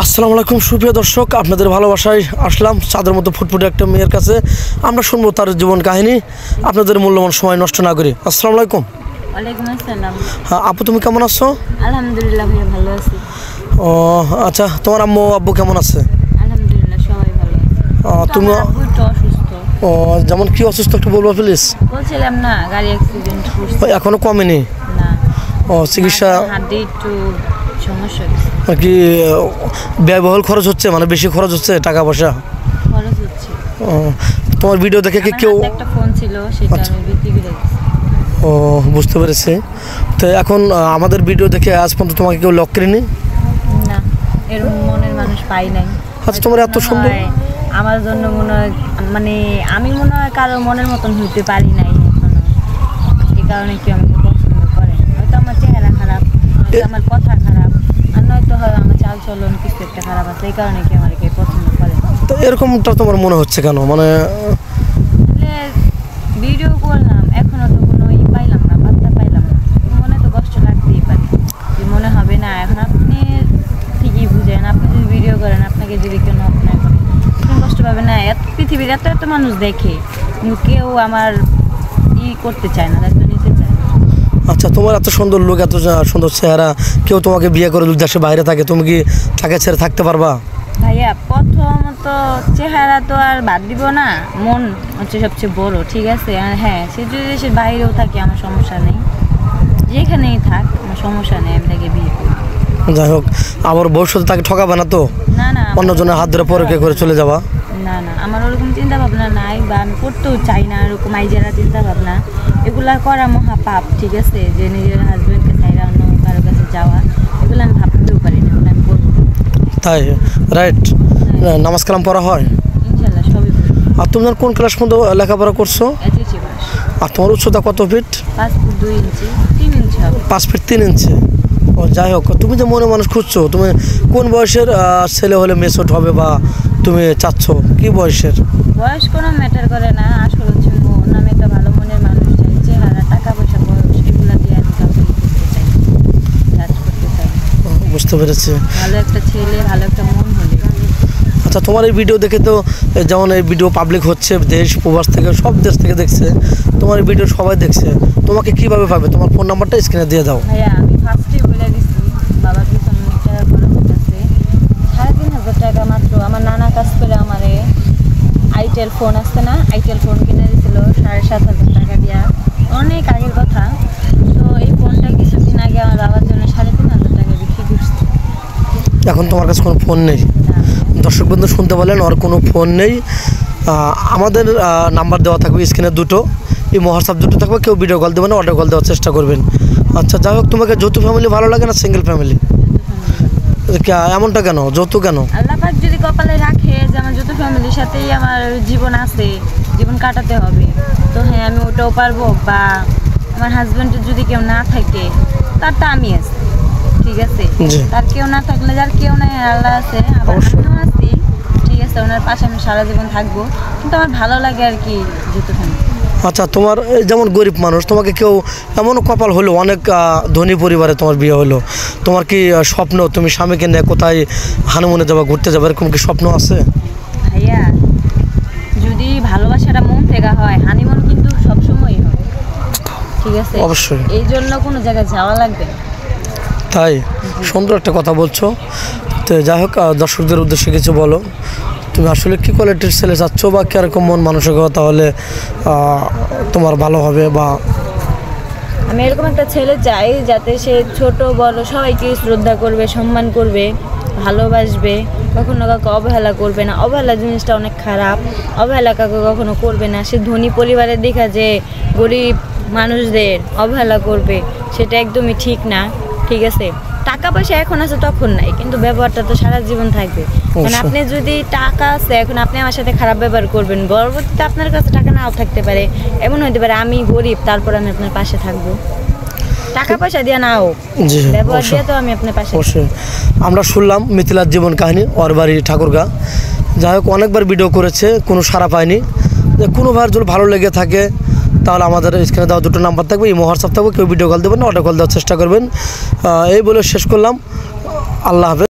আসসালামু আলাইকুম সুপ্রিয় দর্শক, আপনাদের ভালোবাসায় আসলাম চাঁদের মতো ফুটফুটে একটা মেয়ের কাছে। আমরা শুনবো তার জীবন কাহিনী, আপনাদের মূল্যবান সময় নষ্ট না করি। আসসালামু আলাইকুম। ওয়ালাইকুম আসসালাম। হ্যাঁ আপু, তুমি কেমন আছো? আলহামদুলিল্লাহ ভাইয়া, ভালো আছি। ও আচ্ছা, তোমার আম্মু আব্বু কেমন আছে? আলহামদুলিল্লাহ সবাই ভালো আছে। তুমি আব্বু একটু অসুস্থ। ও যেমন কি অসুস্থ একটু বলবো প্লিজ? বলছিলাম না, গাড়ি অ্যাক্সিডেন্ট করছে। এখনো কমেনি? না। ও চিকিৎসা হাতে একটু সমস্যা হচ্ছে। আর কি ব্যয়বহুল খরচ হচ্ছে, মানে বেশি খরচ হচ্ছে টাকা পয়সা? খরচ হচ্ছে। ও তোমার ভিডিও দেখে কি কেউ? একটা ফোন ছিল, সেটা আমি বিক্রি করে দিয়েছি। ও বুঝতে পেরেছি। তো এখন আমাদের ভিডিও দেখে আজ পর্যন্ত তোমাকে কেউ লক করেনি? না, এরকম মনের মানুষ পাই নাই। আচ্ছা, তোমার এত সুন্দর। আমার জন্য মনে হয়, মানে আমি মনে হয় কারো মনের মতন হইতে পারি নাই এখনো। এই কারণে কেউ আমাকে পছন্দ করে। হয়তো আমার চেহারা খারাপ, হয়তো আমার কথা খারাপ, আর নয়তো হয় আমার চাল চলন কিছু একটা খারাপ আছে, এই কারণে কেউ আমাকে পছন্দ করে। তো এরকমটা তোমার মনে হচ্ছে কেন? মানে ভিডিও করলাম, এখনো তো কোনো পাইলাম না, বার্তা পাইলাম না। মনে তো কষ্ট লাগতেই পারে, যে মনে হবে না। এখন আপনি ঠিকই বুঝেন, আপনি যদি ভিডিও করেন, আপনাকে যদি কেউ নক না করে, কষ্ট পাবে না? পৃথিবীর এত এত মানুষ দেখে, কিন্তু কেউ আমার করতে চায় না, দায়িত্ব নিতে চায় না। আচ্ছা, তোমার এত সুন্দর লোক, এত সুন্দর চেহারা, কেউ তোমাকে বিয়ে করে দেশের বাইরে থাকে, তুমি কি তাকে ছেড়ে থাকতে পারবা? ভাইয়া প্রথমত চেহারা তো আর বাদ দিব না, মন হচ্ছে সবচেয়ে বড়, ঠিক আছে? আর হ্যাঁ, সে যদি দেশের বাইরেও থাকে আমার সমস্যা নেই, যেখানেই থাক আমার সমস্যা নেই, আমি তাকে বিয়ে করি। যাই হোক, আবার ভবিষ্যতে তাকে ঠকাবে না তো? না না, অন্যজনের হাত ধরে পরকে করে চলে যাবা? না না, আমার ওরকম চিন্তা ভাবনা নাই, বা আমি করতেও চাই না এরকম আইজারা চিন্তা ভাবনা। এগুলা করা মহা পাপ, ঠিক আছে? যে নিজের হাজবেন্ডকে ছাইরা অন্য কারোর কাছে যাওয়া, এগুলো আমি ভাবতেও পারি না, এগুলো আমি করবো। তাই রাইট? নামাজ কালাম পড়া হয় ইনশাল্লাহ সবই পড়ি। আর তুমি কোন ক্লাস পর্যন্ত লেখাপড়া করছো? এসেছি বাস। আর তোমার উচ্চতা কত ফিট? 5 ফুট 2 ইঞ্চি, 3 ইঞ্চি হবে। 5 ফিট 3 ইঞ্চি। ও যাই হোক, তুমি যে মনে মানুষ খুঁজছো, তুমি কোন বয়সের ছেলে হলে মেচুরড হবে, বা তুমি চাচ্ছ কি বয়সের? বয়স কোনো ম্যাটার করে না, আসল হচ্ছে মন। আমি একটা ভালো মনের মানুষ চাই, চেহারা, টাকা পয়সা, বয়স এগুলো দিয়ে আমি কাউকে করতে চাই, জাজ করতে চাই। বুঝতে পেরেছি। ভালো একটা ছেলে, ভালো একটা মন হলে। আচ্ছা, তোমার এই ভিডিও দেখে তো, যেমন এই ভিডিও পাবলিক হচ্ছে, দেশ প্রবাস থেকে সব দেশ থেকে দেখছে, তোমার এই ভিডিও সবাই দেখছে, তোমাকে কিভাবে পাবে? তোমার ফোন নাম্বারটা স্ক্রিনে দিয়ে দাও। ভাইয়া আমি ফার্স্টে বলে দিচ্ছি, বাবার পিছনে টাকা খরচ হচ্ছে 3,500 টাকা মাত্র। আমার নানা কাজ করে আমারে আইটেল ফোন আসছে না, আইটেল ফোন কিনে দিয়েছিল 7,500 টাকা দিয়া, অনেক আগের কথা। তো এই ফোনটা কিছুদিন আগে আমার বাবার জন্য 3,500 টাকা বিক্রি করছে। এখন তোমার কাছে কোনো ফোন নেই? দর্শক বন্ধু শুনতে বলেন, ওর কোনো ফোন নেই। আমাদের নাম্বার দেওয়া থাকবে স্ক্রিনে, দুটো এই হোয়াটসঅ্যাপ দুটো থাকবে, কেউ ভিডিও কল দেবেন না, অডিও কল দেওয়ার চেষ্টা করবেন। আচ্ছা যাই হোক, তোমাকে যৌথ ফ্যামিলি ভালো লাগে না সিঙ্গেল ফ্যামিলি? এমনটা কেন, যৌথ কেন? আল্লাহ পাক যদি কপালে রাখে যে আমার যৌথ ফ্যামিলির সাথেই আমার জীবন আছে, জীবন কাটাতে হবে, তো হ্যাঁ আমি ওটাও পারবো। বা আমার হাজব্যান্ডের যদি কেউ না থাকে, তার তো আমি আছি, ঠিক আছে? তার কেউ না থাকলে, যার কেউ নাই আল্লাহ আছে, আবার আমিও আছি, ঠিক আছে? ওনার পাশে আমি সারা জীবন থাকবো, কিন্তু আমার ভালো লাগে আর কি যৌথ ফ্যামিলি। আচ্ছা, তোমার যেমন গরিব মানুষ, তোমাকে কেউ এমনও কপাল হলো অনেক ধনী পরিবারে তোমার বিয়ে হলো, তোমার কি স্বপ্ন তুমি স্বামীকে নিয়ে কোথায় হানিমুনে যাবা, ঘুরতে যাবে, এরকম কি স্বপ্ন আছে? ভাইয়া যদি ভালোবাসাটা মন থেকে হয়, হানিমুন কিন্তু সবসময়ই হবে, ঠিক আছে? অবশ্যই। এই জন্য কোনো জায়গায় যাওয়া লাগবে না। তাই সুন্দর একটা কথা বলছো। তো যাই হোক, দর্শকদের উদ্দেশ্যে কিছু বলো, তুমি আসলে কী কোয়ালিটির ছেলে চাচ্ছ, বা কীরকম মন মানসিকতা তাহলে তোমার ভালো হবে? বা আমি এরকম একটা ছেলে চাই, যাতে সে ছোট বড় সবাইকে শ্রদ্ধা করবে, সম্মান করবে, ভালোবাসবে, কখনো কাউকে অবহেলা করবে না। অবহেলা জিনিসটা অনেক খারাপ, অবহেলা কাউকে কখনো করবে না। সে ধনী পরিবারের দেখা যে গরিব মানুষদের অবহেলা করবে, সেটা একদমই ঠিক না, ঠিক আছে? টাকা পয়সা এখন আছে তখন নাই, কিন্তু ব্যবহারটা তো সারা জীবন থাকবে। মানে আপনি যদি টাকা আছে, এখন আপনি আমার সাথে খারাপ ব্যবহার করবেন, পরবর্তীতে আপনার কাছে টাকা নাও থাকতে পারে, এমন হতে পারে আমি গরিব, তারপর আমি আপনার পাশে থাকবো। টাকা পয়সা দিয়ে নাও, ব্যবহার দিয়ে তো আমি আপনার পাশে। অবশ্যই। আমরা শুনলাম মিথিলার জীবন কাহিনী, ওর বাড়ি ঠাকুরগা। যাই হোক, অনেকবার ভিডিও করেছে, কোনো সাড়া পায়নি। কোনো ভাইয়ের যদি ভালো লেগে থাকে, তাহলে আমাদের স্ক্রিনে দেওয়া দুটো নাম্বার থাকবে, ইমো হোয়াটসঅ্যাপ থাকবে, কেউ ভিডিও কল দেবেন না, অডিও কল দেওয়ার চেষ্টা করবেন। এই বলে শেষ করলাম। আল্লাহ হাফেজ।